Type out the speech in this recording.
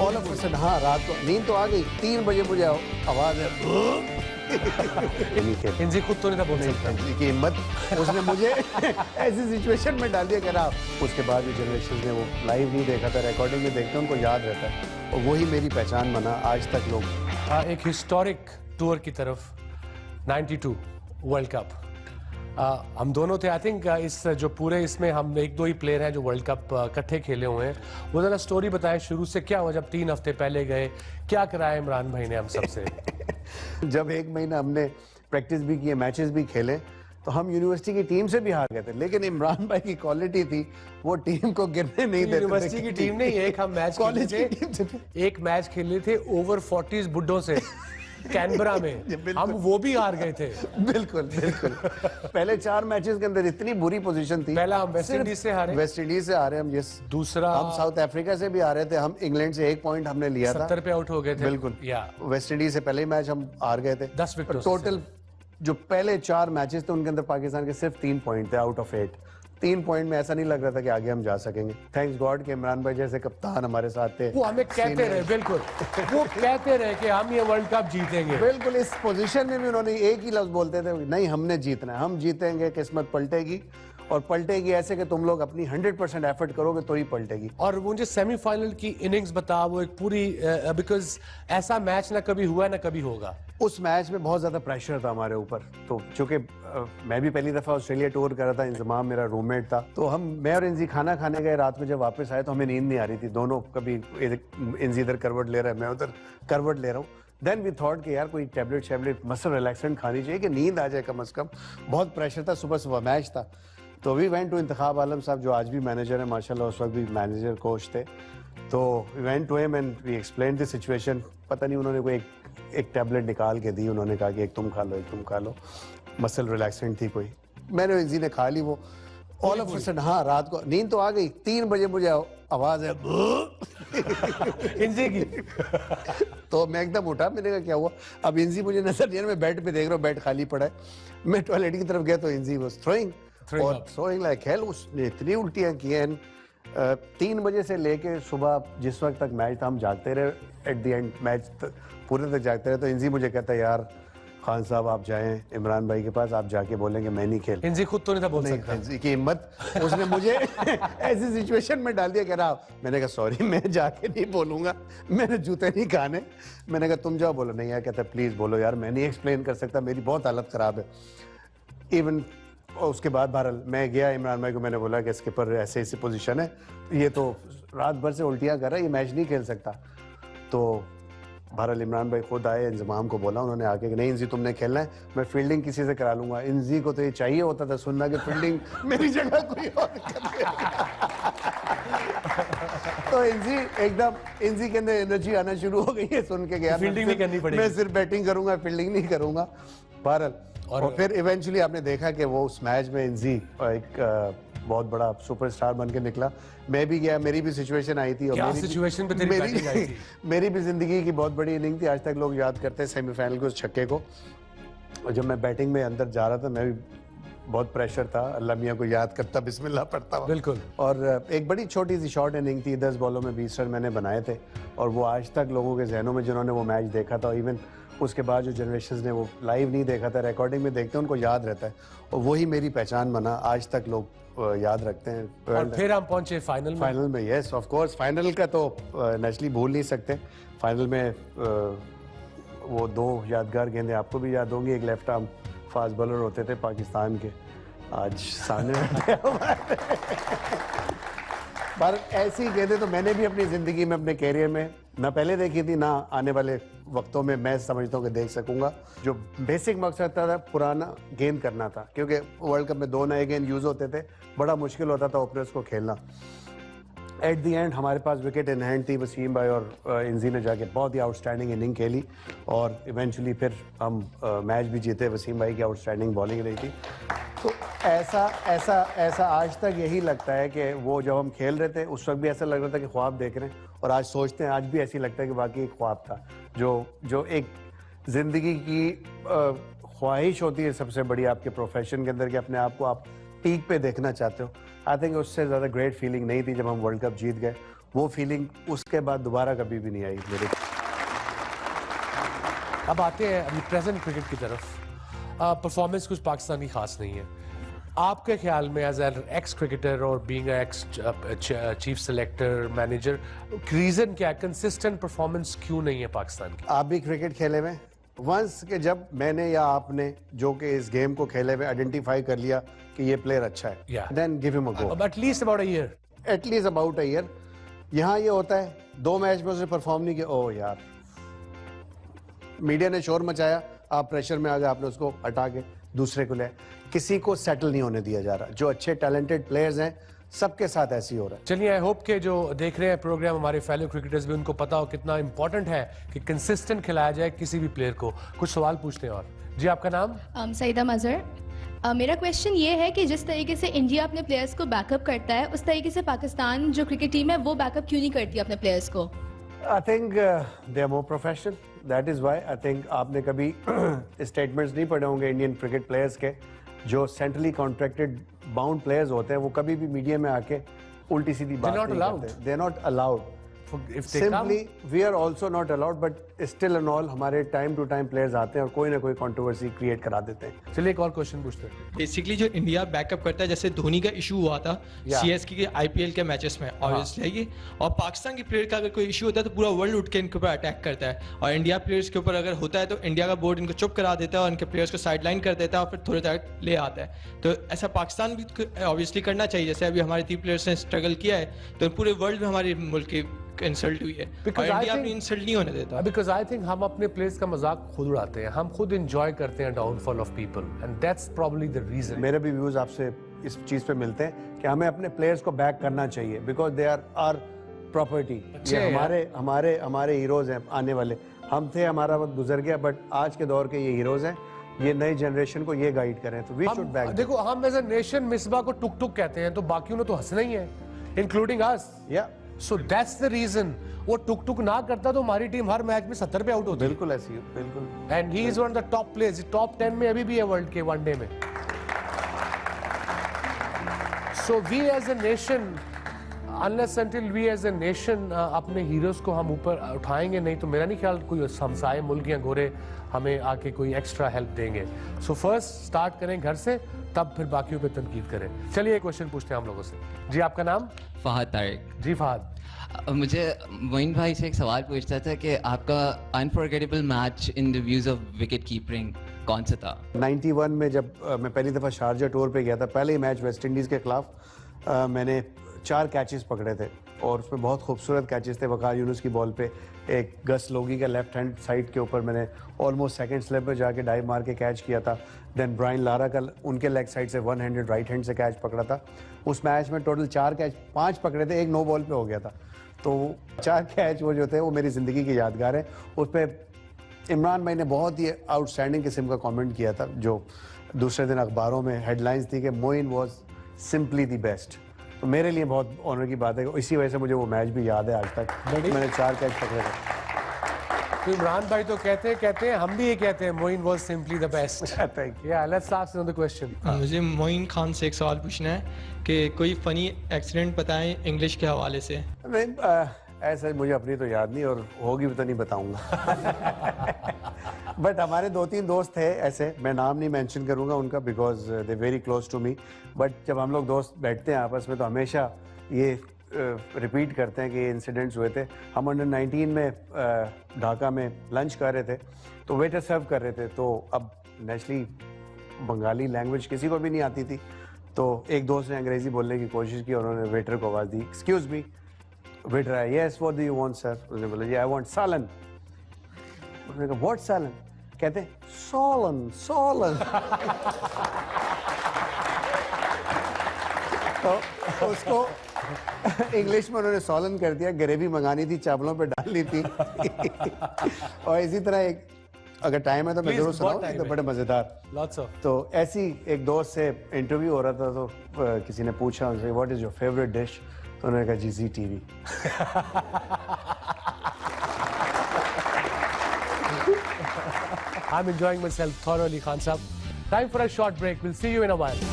All of sudden हाँ रात को नींद तो आ गई 3 बजे मुझे आवाज है इनसे खुद तो नहीं था बोल सकता की हिम्मत उसने मुझे ऐसी सिचुएशन में डाल दिया कह रहा उसके बाद जो जनरेशन ने वो लाइव नहीं देखा था रिकॉर्डिंग में देखते उनको याद रहता है और वही मेरी पहचान बना आज तक लोग। एक हिस्टोरिक टूर की तरफ 92 वर्ल्ड कप हम दोनों थे। आई थिंक इस जो पूरे इसमें हम एक दो ही प्लेयर हैं जो वर्ल्ड कप इकट्ठे खेले हुए हैं। वो जरा स्टोरी बताएं शुरू से क्या हुआ जब 3 हफ्ते पहले गए, क्या कराया इमरान भाई ने हम सबसे? जब 1 महीना हमने प्रैक्टिस भी किए मैचेस भी खेले तो हम यूनिवर्सिटी की टीम से भी हार गए थे, लेकिन इमरान भाई की क्वालिटी थी वो टीम को गिरने नहीं देते। यूनिवर्सिटी की टीम नहीं, एक हम मैच कॉलेज खेले थे, एक मैच खेले थे ओवर 40 बुड्ढों से कैनबरा में, हम वो भी हार गए थे। बिल्कुल बिल्कुल पहले 4 मैचेस के अंदर इतनी बुरी पोजीशन थी। पहला हम वेस्ट इंडीज से हारे, वेस्ट इंडीज से हारे हम, यस। दूसरा हम साउथ अफ्रीका से भी हारे थे, हम इंग्लैंड से 1 पॉइंट हमने लिया था, 70 पे आउट हो गए थे। बिल्कुल या वेस्ट इंडीज से पहले ही मैच हम हार गए थे 10 विकेट। टोटल जो पहले 4 मैचेस थे उनके अंदर पाकिस्तान के सिर्फ 3 पॉइंट थे आउट ऑफ 8। 3 पॉइंट में ऐसा नहीं लग रहा था कि आगे हम जा सकेंगे। थैंक्स गॉड के इमरान भाई जैसे कप्तान हमारे साथ थे, वो हमें कहते रहे, बिल्कुल वो कहते रहे कि हम ये वर्ल्ड कप जीतेंगे। बिल्कुल इस पोजीशन में भी उन्होंने एक ही लफ्ज बोलते थे, नहीं हमने जीतना है, हम जीतेंगे, किस्मत पलटेगी और पलटेगी ऐसे कि तुम लोग अपनी 100% एफर्ट करोगे तो ही पलटेगी। और मुझे सेमीफाइनल की इनिंग्स बता, वो एक पूरी बिकॉज ऐसा मैच ना कभी हुआ ना कभी होगा। उस मैच में बहुत ज्यादा प्रेशर था हमारे ऊपर, तो चूंकि मैं भी पहली दफा ऑस्ट्रेलिया टूर कर रहा था, इंजमाम मेरा रूममेट था, तो मैं और इंजी खाना खाने गए। रात में जब वापस आए तो हमें नींद नहीं आ रही थी दोनों, कभी इंजी इधर करवट ले रहा है, मैं उधर करवट ले रहा हूँ। देन वी थॉट कि यार कोई टैबलेट मसल रिलैक्सेंट खानी चाहिए कि नींद आ जाए कम से कम। बहुत प्रेशर था, सुबह सुबह मैच था। तो वी वेंट टू इंतखाब आलम साहब जो आज भी मैनेजर है माशाल्लाह, उस वक्त भी मैनेजर कोच थे। तो we went to him and we explain the situation. पता नहीं उन्होंने कोई एक टैबलेट निकाल के दी, उन्होंने कहा कि एक तुम खा लो, एक तुम खा लो, मसल रिलैक्सेंट थी कोई। मैंने इंजी ने खा ली वो। ऑल ऑफ सडन हाँ रात को नींद तो आ गई 3 बजे मुझे आवाज है इंजी की। तो मैं एकदम उठा, मैंने कहा क्या हुआ? अब इंजी मुझे नजर नहीं, मैं बेड पे देख रहा हूँ, बेड खाली पड़ा है। मैं टॉयलेट की तरफ गया तो इंजी वाज थ्रोइंग लाइक हेल। उसने इतनी उल्टियां की हैं। 3 बजे से लेके सुबह जिस वक्त तक मैच था हम जागते रहे, एट द एंड मैच पूरे तक जागते रहे। तो इंजी मुझे कहता है यार खान साहब आप जाएं इमरान भाई के पास, आप जाके बोलेंगे मैं नहीं खेल। इंजी खुद तो नहीं था बोल सकता। इंजी की हिम्मत उसने मुझे ऐसी सिचुएशन में डाल दिया कह रहा। मैंने कहा सॉरी मैं जाके नहीं बोलूंगा, मैंने जूते नहीं खाने। मैंने कहा तुम जाओ। बोलो नहीं यार, कहता प्लीज बोलो यार, मैं नहीं एक्सप्लेन कर सकता, मेरी बहुत हालत खराब है। इवन उसके बाद बहरहाल मैं गया इमरान भाई को, मैंने बोला कि स्किपर ऐसे ऐसी पोजीशन है, ये तो रात भर से उल्टियाँ कर रहा है, ये मैच नहीं खेल सकता। तो बहरहाल इमरान भाई खुद आए, इंजमाम को बोला उन्होंने आके कि नहीं इंजी तुमने खेलना है, मैं फील्डिंग किसी से करा लूंगा। इंजी को तो ये चाहिए होता था सुनना कि फील्डिंग मेरी जगह कोई और तो इंजी के अंदर एनर्जी आना शुरू हो गई है सुन के गया, फील्डिंग नहीं करनी पड़ेगी, मैं सिर्फ बैटिंग करूंगा, फील्डिंग नहीं करूंगा। बहरहाल और फिर इवेंचुअली आपने देखा कि वो उस मैच में इंजी एक बहुत बड़ा सुपरस्टार बन के निकला। मैं भी गया, मेरी भी सिचुएशन आई थी, और मेरी भी जिंदगी की बहुत बड़ी इनिंग थी। आज तक लोग याद करते हैं सेमीफाइनल के उस छक्के को। और जब मैं बैटिंग में अंदर जा रहा था, मैं भी बहुत प्रेशर था, अल्लाह मियाँ को याद करता, बिस्मिल्लाह पढ़ता हुआ। बिल्कुल। और एक बड़ी छोटी सी शॉर्ट इनिंग थी, 10 बॉलों में 20 रन मैंने बनाए थे। और वो आज तक लोगों के जहनों में, जिन्होंने वो मैच देखा था, इवन उसके बाद जो जनरेशन ने वो लाइव नहीं देखा था, रिकॉर्डिंग में देखते हैं, उनको याद रहता है। और वही मेरी पहचान बना, आज तक लोग याद रखते हैं। और फिर हम पहुंचे फाइनल में। यस ऑफ कोर्स, फाइनल का तो नेचुरली भूल नहीं सकते। फाइनल में वो 2 यादगार गेंदें आपको भी याद होंगी। एक लेफ्ट आर्म फास्ट बॉलर होते थे पाकिस्तान के, आज सामने पर ऐसी गेंदें तो मैंने भी अपनी जिंदगी में, अपने कैरियर में ना पहले देखी थी, ना आने वाले वक्तों में मैं समझता हूँ कि देख सकूंगा। जो बेसिक मकसद था पुराना गेंद करना था, क्योंकि वर्ल्ड कप में 2 नए गेंद यूज होते थे, बड़ा मुश्किल होता था ओपनर्स को खेलना। एट दी एंड हमारे पास विकेट इन हैंड थी, वसीम भाई और इंजी ने जाके बहुत ही आउटस्टैंडिंग इनिंग खेली और इवेंचुअली फिर हम मैच भी जीते। वसीम भाई की आउटस्टैंडिंग बॉलिंग रही थी। तो ऐसा आज तक यही लगता है कि वो जब हम खेल रहे थे उस वक्त भी ऐसा लग रहा था कि ख्वाब देख रहे हैं, और आज सोचते हैं, आज भी ऐसी लगता है कि वाकई एक ख्वाब था। जो एक जिंदगी की ख्वाहिश होती है सबसे बड़ी आपके प्रोफेशन के अंदर, कि अपने आप को आप पीक पे देखना चाहते हो। आई थिंक उससे ज़्यादा ग्रेट फीलिंग नहीं थी जब हम वर्ल्ड कप जीत गए। वो फीलिंग उसके बाद दोबारा कभी भी नहीं आई मेरे। अब आते हैं अभी प्रेजेंट क्रिकेट की तरफ। परफॉर्मेंस कुछ पाकिस्तान की खास नहीं है। आपके ख्याल में एज एन एक्स क्रिकेटर और being ex chief selector manager, reason क्या है? कंसिस्टेंट परफॉर्मेंस क्यों नहीं है पाकिस्तान की? आप भी क्रिकेट खेले में वंस के जब मैंने या आपने जो कि इस गेम को खेले हुए आइडेंटिफाई कर लिया कि ये प्लेयर अच्छा है, Yeah. Then give him a go. At least about a year. At least about a year. यहाँ ये होता है 2 मैच में उसने परफॉर्म नहीं किया, ओह यार, मीडिया ने शोर मचाया, आप प्रेशर में आ गए, आपने उसको हटा के दूसरे को ले। किसी को सेटल नहीं होने दिया जा रहा। जो अच्छे टैलेंटेड प्लेयर्स हैं सबके साथ ऐसे ही हो रहा है। चलिए, आई होप के जो देख रहे हैं प्रोग्राम, हमारे फेलो क्रिकेटर्स भी, उनको पता हो कितना इंपॉर्टेंट है कि कंसिस्टेंट खिलाया जाए किसी भी प्लेयर को। कुछ सवाल पूछते हैं। और जी, आपका नाम? सईदा मजहर। मेरा क्वेश्चन ये है कि जिस तरीके से इंडिया अपने प्लेयर्स को बैकअप करता है, उस तरीके से पाकिस्तान जो क्रिकेट टीम है वो बैकअप क्यों नहीं करती अपने प्लेयर्स को? I think they are more professional, that is why. I think आपने कभी स्टेटमेंट्स नहीं पढ़े होंगे इंडियन क्रिकेट प्लेयर्स के, जो सेंट्रली कॉन्ट्रैक्टेड बाउंड प्लेयर्स होते हैं, वो कभी भी मीडिया में आके उल्टी सीधी बात not नहीं allowed. करते। They are not allowed. If they simply we are also not allowed, but still and all हमारे टाइम टू टाइम प्लेयर्स आते हैं और कोई ना कोई कंट्रोवर्सी क्रिएट करा देते हैं। चलिए एक और क्वेश्चन पूछते हैं। बेसिकली जो इंडिया बैकअप करता है, जैसे धोनी का इशू हुआ था Yeah. सीएसके के आईपीएल के मैचेस में, ऑब्वियसली ये, और पाकिस्तान के प्लेयर का अगर कोई इशू होता है तो पूरा वर्ल्ड उठ के इनके ऊपर अटैक करता है, और इंडिया प्लेयर्स के ऊपर अगर होता है तो इंडिया का बोर्ड इनको चुप करा देता है और इनके प्लेयर्स को साइडलाइन कर देता है और फिर थोड़े तक ले आता है। तो ऐसा पाकिस्तान भी ऑब्वियसली करना चाहिए। जैसे अभी हमारे 3 प्लेयर्स ने स्ट्रगल किया है, तो पूरे वर्ल्ड में हमारे मुल्क की इंसल्ट हुई है, और इंडिया अपनी इंसल्ट नहीं होने देता। बिकॉज आई थिंक हम अपने प्लेयर्स का मजाक खुद उड़ाते हैं, हम खुद एंजॉय करते हैं downfall of people, and that's probably the reason. मेरे भी व्यूज आपसे इस चीज पे मिलते हैं कि हमें अपने प्लेयर्स को बैक करना चाहिए, because they are our property. ये है हमारे हीरोज हैं आने वाले। हम थे, हमारा वक्त गुजर गया, बट आज के दौर के ये हीरोज हैं। ये नई जनरेशन को ये गाइड करें, तो वी शुड बैक। देखो, हम एज अ नेशन मिसबा को टुक टुक कहते हैं, तो बाकियों ने तो हंसना ही है, इंक्लूडिंग अस। या सो दैट्स द रीजन। वो टुक टुक ना करता तो हमारी टीम हर मैच में 70 पे आउट होती। बिल्कुल ऐसी है, बिल्कुल। And he is one of the top players, top 10 में अभी भी है वर्ल्ड के वनडे में। So we as a nation, unless until we as a nation अपने हीरोज को हम ऊपर उठाएंगे नहीं, तो मेरा नहीं ख्याल कोई हमसाए मुल्क या गोरे हमें आके कोई एक्स्ट्रा हेल्प देंगे। सो फर्स्ट स्टार्ट करें घर से, तब फिर बाकियों पे तनकीद करें। चलिए एक क्वेश्चन पूछते हैं हम लोगों से। जी, आपका नाम? फहद तारिक। जी फहद। मुझे मोइन भाई से एक सवाल पूछना था कि आपका unforgettable match in the views of wicket keeping कौन सा था? 91 में जब मैं पहली दफ़ा शारजा टूर पे गया था, पहले ही मैच वेस्ट इंडीज़ के खिलाफ, मैंने 4 कैचेस पकड़े थे और उसमें बहुत खूबसूरत कैचेस थे। वकार यूनुस की बॉल पे एक गस लोगी का लेफ्ट हैंड साइड के ऊपर मैंने ऑलमोस्ट सेकंड स्लिप पे जाके डाइव मार के कैच किया था। देन ब्रायन लारा का उनके लेग साइड से 1 हैंडेड राइट हैंड से कैच पकड़ा था। उस मैच में टोटल 4 कैच, 5 पकड़े थे, एक नो बॉल पे हो गया था। तो 4 कैच वो जो थे वो मेरी ज़िंदगी की यादगार है। उस पर इमरान भाई ने बहुत ही आउटस्टैंडिंग किस्म का कमेंट किया था, जो दूसरे दिन अखबारों में हेडलाइंस थी कि Moin was simply the best. तो मेरे लिए बहुत ऑनर की बात है, इसी वजह से मुझे वो मैच भी याद है आज तक। मैंने 4 कैच पकड़े थे। तो इमरान भाई तो कहते हैं, हम भी ये कहते हैं, Moin was simply the best. Thank you let's ask another question. मुझे मोइन खान से एक सवाल पूछना है कि कोई फनी एक्सीडेंट बताएं इंग्लिश के हवाले से। नहीं, ऐसा मुझे अपनी तो याद नहीं, और होगी भी तो नहीं बताऊंगा। बट हमारे 2-3 दोस्त थे ऐसे, मैं नाम नहीं मेंशन करूंगा उनका because they very close to me. But जब हम लोग दोस्त बैठते हैं आपस में तो हमेशा ये रिपीट करते हैं कि ये इंसिडेंट्स हुए थे। हम अंडर 19 में ढाका में लंच कर रहे थे, तो वेटर सर्व कर रहे थे। तो अब नेचुरली बंगाली लैंग्वेज किसी को भी नहीं आती थी, तो एक दोस्त ने अंग्रेजी बोलने की कोशिश की और उन्होंने वेटर को आवाज़ दी, एक्सक्यूज मी। वेटर आया, yes what do you want sir? उसने बोला, आई वांट सालन। उसने कहा, व्हाट सालन? कहते सोलन सोलन। तो उसको इंग्लिश में उन्होंने सोलन कर दिया। ग्रेवी मंगानी थी, चावलों पे डालनी थी। और इसी तरह एक, अगर टाइम है तो मैं जरूर सुनाऊं, तो बड़े मजेदार। Lots of. तो ऐसी एक दोस्त से इंटरव्यू हो रहा था, तो किसी ने पूछा उनसे, what is your favourite dish? तो उन्होंने कहा, जी ZTV। I'm enjoying myself thoroughly, Khan Sahab. Time for a short break. We'll see you in a while.